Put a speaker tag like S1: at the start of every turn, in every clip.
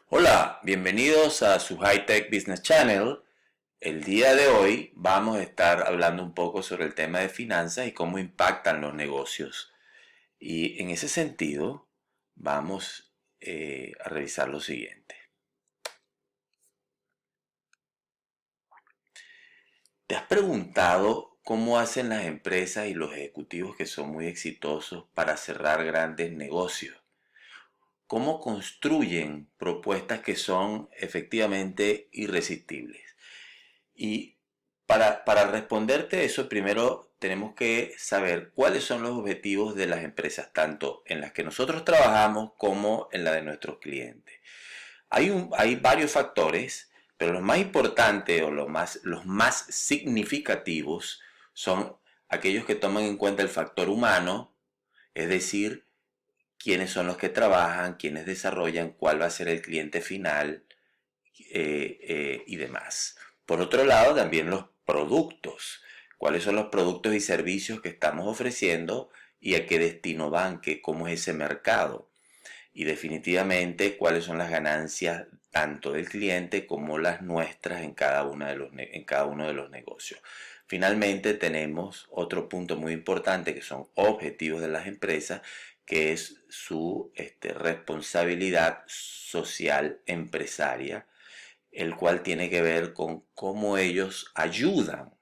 S1: Hola, bienvenidos a su High Tech Business Channel. El día de hoy vamos a estar hablando un poco sobre el tema de finanzas y cómo impactan los negocios. Y en ese sentido, vamos a revisar lo siguiente. ¿Te has preguntado cómo hacen las empresas y los ejecutivos que son muy exitosos para cerrar grandes negocios? ¿Cómo construyen propuestas que son efectivamente irresistibles? Y para responderte eso, primero tenemos que saber cuáles son los objetivos de las empresas, tanto en las que nosotros trabajamos como en la de nuestros clientes. Hay varios factores, pero los más importantes o los más significativos son aquellos que toman en cuenta el factor humano, es decir, quiénes son los que trabajan, quiénes desarrollan, cuál va a ser el cliente final, y demás. Por otro lado, también los productos. ¿Cuáles son los productos y servicios que estamos ofreciendo y a qué destino van? ¿Cómo es ese mercado? Y definitivamente, cuáles son las ganancias tanto del cliente como las nuestras en en cada uno de los negocios. Finalmente, tenemos otro punto muy importante que son objetivos de las empresas, que es su responsabilidad social empresaria, el cual tiene que ver con cómo ellos ayudan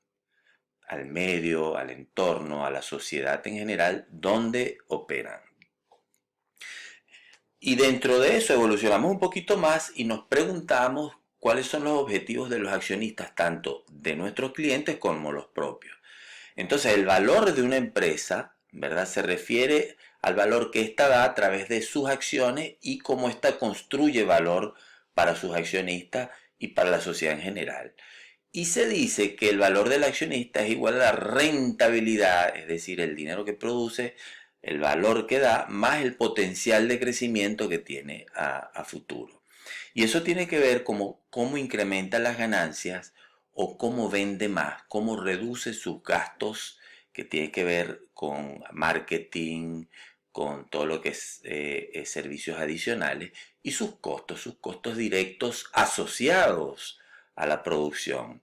S1: al medio, al entorno, a la sociedad en general, donde operan. Y dentro de eso evolucionamos un poquito más y nos preguntamos cuáles son los objetivos de los accionistas, tanto de nuestros clientes como los propios. Entonces, el valor de una empresa, ¿verdad? Se refiere al valor que ésta da a través de sus acciones y cómo ésta construye valor para sus accionistas y para la sociedad en general. Y se dice que el valor del accionista es igual a la rentabilidad, es decir, el dinero que produce, el valor que da, más el potencial de crecimiento que tiene a futuro. Y eso tiene que ver con cómo incrementa las ganancias o cómo vende más, cómo reduce sus gastos, que tiene que ver con marketing, con todo lo que es servicios adicionales, y sus costos directos asociados a la producción.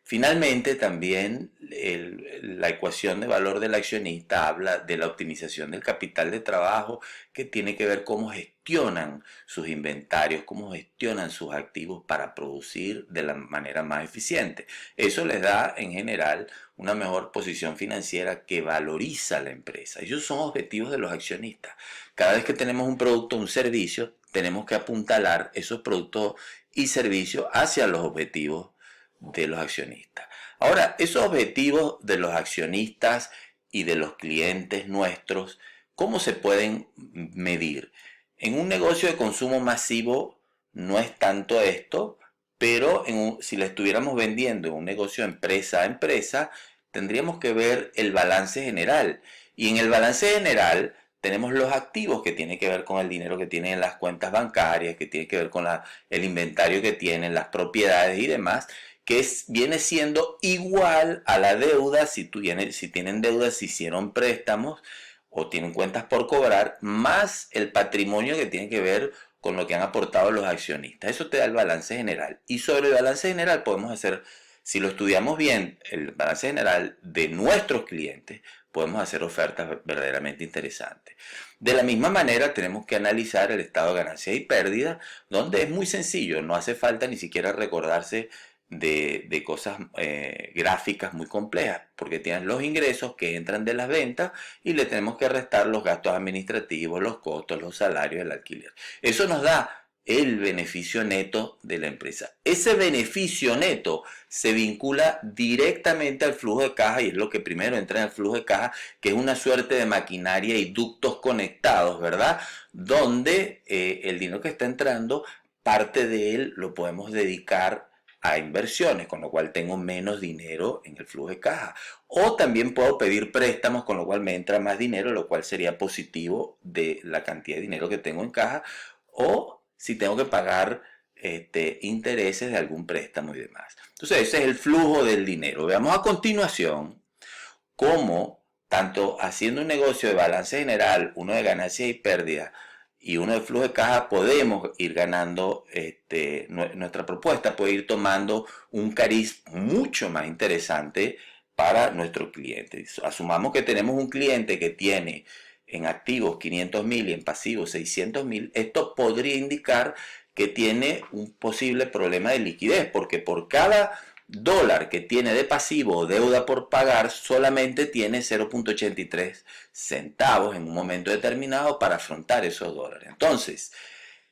S1: Finalmente, también la ecuación de valor del accionista habla de la optimización del capital de trabajo, que tiene que ver cómo gestionan sus inventarios, cómo gestionan sus activos para producir de la manera más eficiente. Eso les da en general una mejor posición financiera que valoriza la empresa. Esos son objetivos de los accionistas. Cada vez que tenemos un producto o un servicio, tenemos que apuntalar esos productos y servicios hacia los objetivos de los accionistas. Ahora, esos objetivos de los accionistas y de los clientes nuestros, ¿cómo se pueden medir? En un negocio de consumo masivo no es tanto esto, pero si le estuviéramos vendiendo en un negocio empresa a empresa, tendríamos que ver el balance general. Y en el balance general tenemos los activos, que tiene que ver con el dinero que tienen en las cuentas bancarias, que tiene que ver con el inventario que tienen, las propiedades y demás, viene siendo igual a la deuda. Si tienen deudas, si hicieron préstamos o tienen cuentas por cobrar, más el patrimonio que tiene que ver con lo que han aportado los accionistas. Eso te da el balance general. Y sobre el balance general podemos hacer, si lo estudiamos bien, el balance general de nuestros clientes, podemos hacer ofertas verdaderamente interesantes. De la misma manera, tenemos que analizar el estado de ganancias y pérdidas, donde es muy sencillo, no hace falta ni siquiera recordarse de cosas gráficas muy complejas, porque tienes los ingresos que entran de las ventas y le tenemos que restar los gastos administrativos, los costos, los salarios, el alquiler. Eso nos da el beneficio neto de la empresa. Ese beneficio neto se vincula directamente al flujo de caja, y es lo que primero entra en el flujo de caja, que es una suerte de maquinaria y ductos conectados, ¿verdad? Donde el dinero que está entrando, parte de él lo podemos dedicar a inversiones, con lo cual tengo menos dinero en el flujo de caja. O también puedo pedir préstamos, con lo cual me entra más dinero, lo cual sería positivo de la cantidad de dinero que tengo en caja. O si tengo que pagar intereses de algún préstamo y demás. Entonces, ese es el flujo del dinero. Veamos a continuación cómo, tanto haciendo un negocio de balance general, uno de ganancias y pérdidas, y uno de flujo de caja, podemos ir ganando, nuestra propuesta puede ir tomando un cariz mucho más interesante para nuestro cliente. Asumamos que tenemos un cliente que tiene en activos 500.000 y en pasivos 600.000, esto podría indicar que tiene un posible problema de liquidez, porque por cada dólar que tiene de pasivo o deuda por pagar, solamente tiene 0.83 centavos en un momento determinado para afrontar esos dólares. Entonces,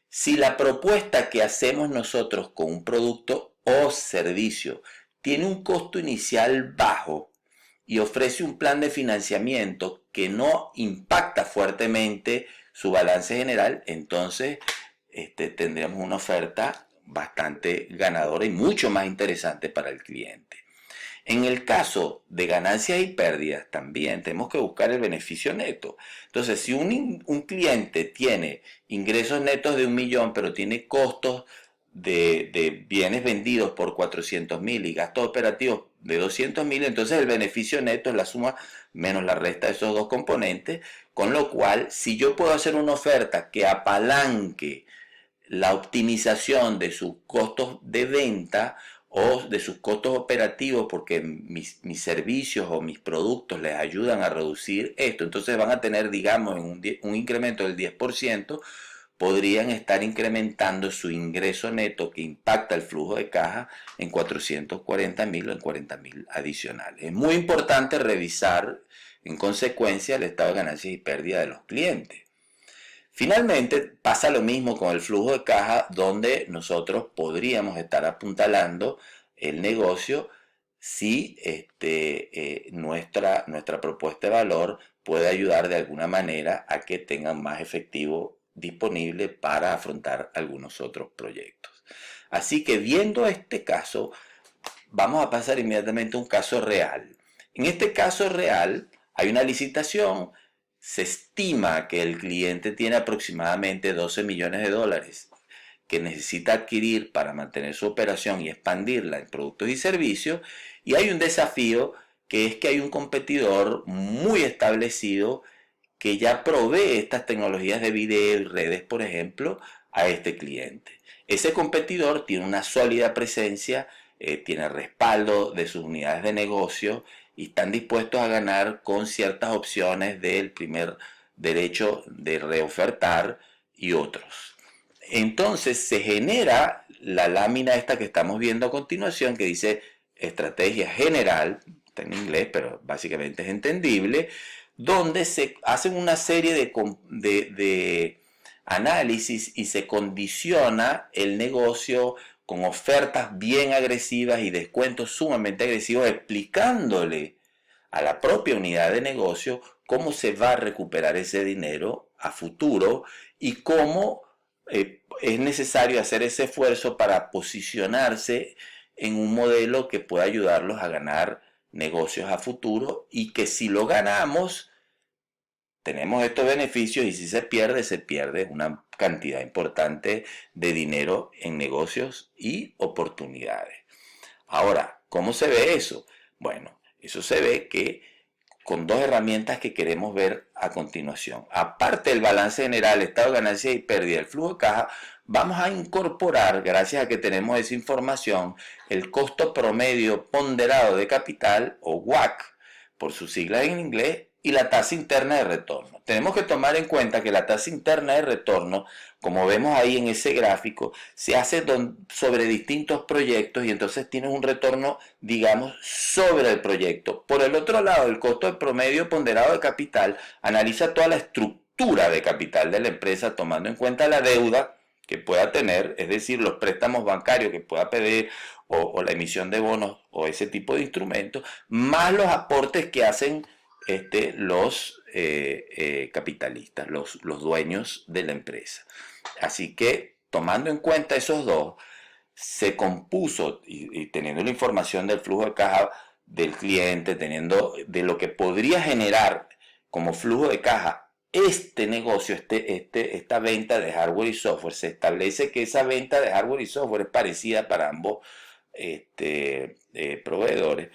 S1: si la propuesta que hacemos nosotros con un producto o servicio tiene un costo inicial bajo y ofrece un plan de financiamiento que no impacta fuertemente su balance general, entonces tendríamos una oferta bastante ganadora y mucho más interesante para el cliente. En el caso de ganancias y pérdidas también tenemos que buscar el beneficio neto. Entonces, si un cliente tiene ingresos netos de 1.000.000, pero tiene costos de bienes vendidos por 400.000 y gastos operativos de 200.000, entonces el beneficio neto es la suma menos la resta de esos dos componentes, con lo cual, si yo puedo hacer una oferta que apalanque la optimización de sus costos de venta o de sus costos operativos, porque mis servicios o mis productos les ayudan a reducir esto, entonces van a tener, digamos, un incremento del 10%, podrían estar incrementando su ingreso neto que impacta el flujo de caja en 440.000 o en 40.000 adicionales. Es muy importante revisar en consecuencia el estado de ganancias y pérdida de los clientes. Finalmente, pasa lo mismo con el flujo de caja, donde nosotros podríamos estar apuntalando el negocio si nuestra propuesta de valor puede ayudar de alguna manera a que tengan más efectivo disponible para afrontar algunos otros proyectos. Así que viendo este caso, vamos a pasar inmediatamente a un caso real. En este caso real hay una licitación. Se estima que el cliente tiene aproximadamente 12 millones de dólares que necesita adquirir para mantener su operación y expandirla en productos y servicios. Y hay un desafío, que es que hay un competidor muy establecido que ya provee estas tecnologías de video y redes, por ejemplo, a este cliente. Ese competidor tiene una sólida presencia, tiene respaldo de sus unidades de negocio y están dispuestos a ganar con ciertas opciones del primer derecho de reofertar y otros. Entonces se genera la lámina esta que estamos viendo a continuación, que dice estrategia general, está en inglés pero básicamente es entendible, donde se hacen una serie de análisis y se condiciona el negocio con ofertas bien agresivas y descuentos sumamente agresivos, explicándole a la propia unidad de negocio cómo se va a recuperar ese dinero a futuro y cómo es necesario hacer ese esfuerzo para posicionarse en un modelo que pueda ayudarlos a ganar negocios a futuro, y que si lo ganamos tenemos estos beneficios, y si se pierde una cantidad importante de dinero en negocios y oportunidades. Ahora, ¿cómo se ve eso? Bueno, eso se ve que con dos herramientas que queremos ver a continuación. Aparte del balance general, estado de ganancias y pérdida, el flujo de caja, vamos a incorporar, gracias a que tenemos esa información, el costo promedio ponderado de capital, o WACC, por sus siglas en inglés, y la tasa interna de retorno. Tenemos que tomar en cuenta que la tasa interna de retorno, como vemos ahí en ese gráfico, se hace sobre distintos proyectos, y entonces tienes un retorno, digamos, sobre el proyecto. Por el otro lado, el costo de promedio ponderado de capital analiza toda la estructura de capital de la empresa, tomando en cuenta la deuda que pueda tener, es decir, los préstamos bancarios que pueda pedir, o la emisión de bonos o ese tipo de instrumentos, más los aportes que hacen los capitalistas, los dueños de la empresa. Así que, tomando en cuenta esos dos, se compuso, y teniendo la información del flujo de caja del cliente, teniendo de lo que podría generar como flujo de caja este negocio, esta venta de hardware y software, se establece que esa venta de hardware y software es parecida para ambos proveedores.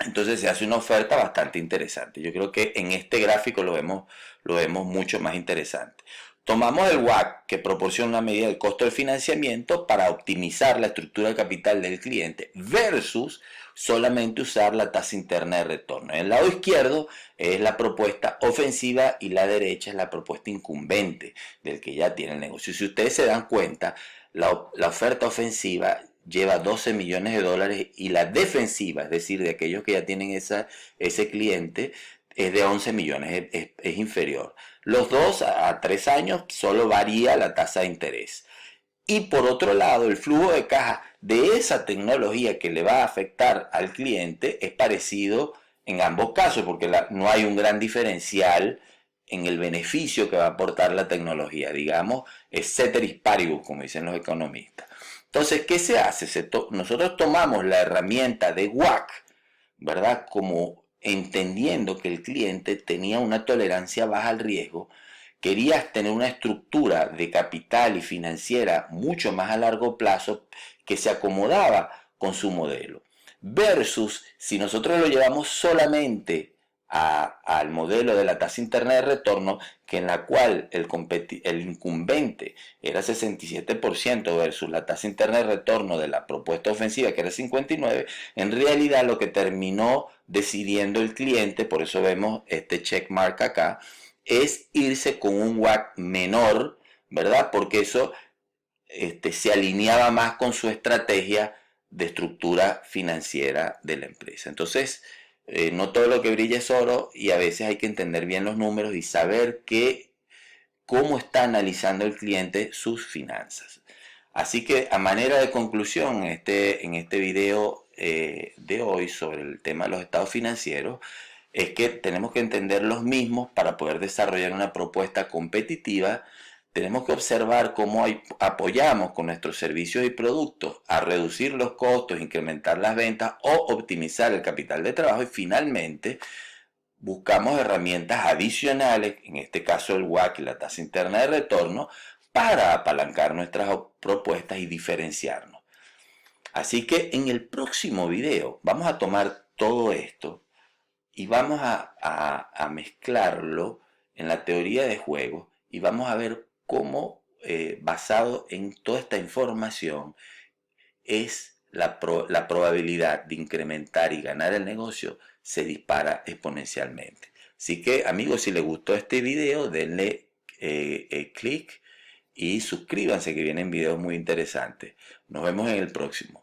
S1: Entonces se hace una oferta bastante interesante. Yo creo que en este gráfico lo vemos mucho más interesante. Tomamos el WACC, que proporciona una medida del costo del financiamiento para optimizar la estructura de capital del cliente, versus solamente usar la tasa interna de retorno. En el lado izquierdo es la propuesta ofensiva y la derecha es la propuesta incumbente del que ya tiene el negocio. Si ustedes se dan cuenta, la oferta ofensiva lleva 12 millones de dólares y la defensiva, es decir, de aquellos que ya tienen ese cliente, es de 11 millones, es inferior. Los dos a 3 años solo varía la tasa de interés. Y por otro lado, el flujo de caja de esa tecnología que le va a afectar al cliente es parecido en ambos casos, porque no hay un gran diferencial en el beneficio que va a aportar la tecnología. Digamos, es ceteris paribus, como dicen los economistas. Entonces, ¿qué se hace? Nosotros tomamos la herramienta de WACC, ¿verdad? Como entendiendo que el cliente tenía una tolerancia baja al riesgo, querías tener una estructura de capital y financiera mucho más a largo plazo que se acomodaba con su modelo. Versus si nosotros lo llevamos solamente al modelo de la tasa interna de retorno, que en la cual el incumbente era 67% versus la tasa interna de retorno de la propuesta ofensiva, que era 59%, en realidad lo que terminó decidiendo el cliente, por eso vemos este checkmark acá, es irse con un WACC menor, ¿verdad? Porque eso se alineaba más con su estrategia de estructura financiera de la empresa. Entonces, no todo lo que brilla es oro y a veces hay que entender bien los números y saber cómo está analizando el cliente sus finanzas. Así que a manera de conclusión en este video de hoy sobre el tema de los estados financieros, es que tenemos que entender los mismos para poder desarrollar una propuesta competitiva. Tenemos que observar cómo apoyamos con nuestros servicios y productos a reducir los costos, incrementar las ventas o optimizar el capital de trabajo. Y finalmente, buscamos herramientas adicionales, en este caso el WACC y la tasa interna de retorno, para apalancar nuestras propuestas y diferenciarnos. Así que en el próximo video vamos a tomar todo esto y vamos a mezclarlo en la teoría de juego y vamos a ver cómo, basado en toda esta información, es la probabilidad de incrementar y ganar el negocio se dispara exponencialmente. Así que, amigos, si les gustó este video, denle clic y suscríbanse, que vienen videos muy interesantes. Nos vemos en el próximo.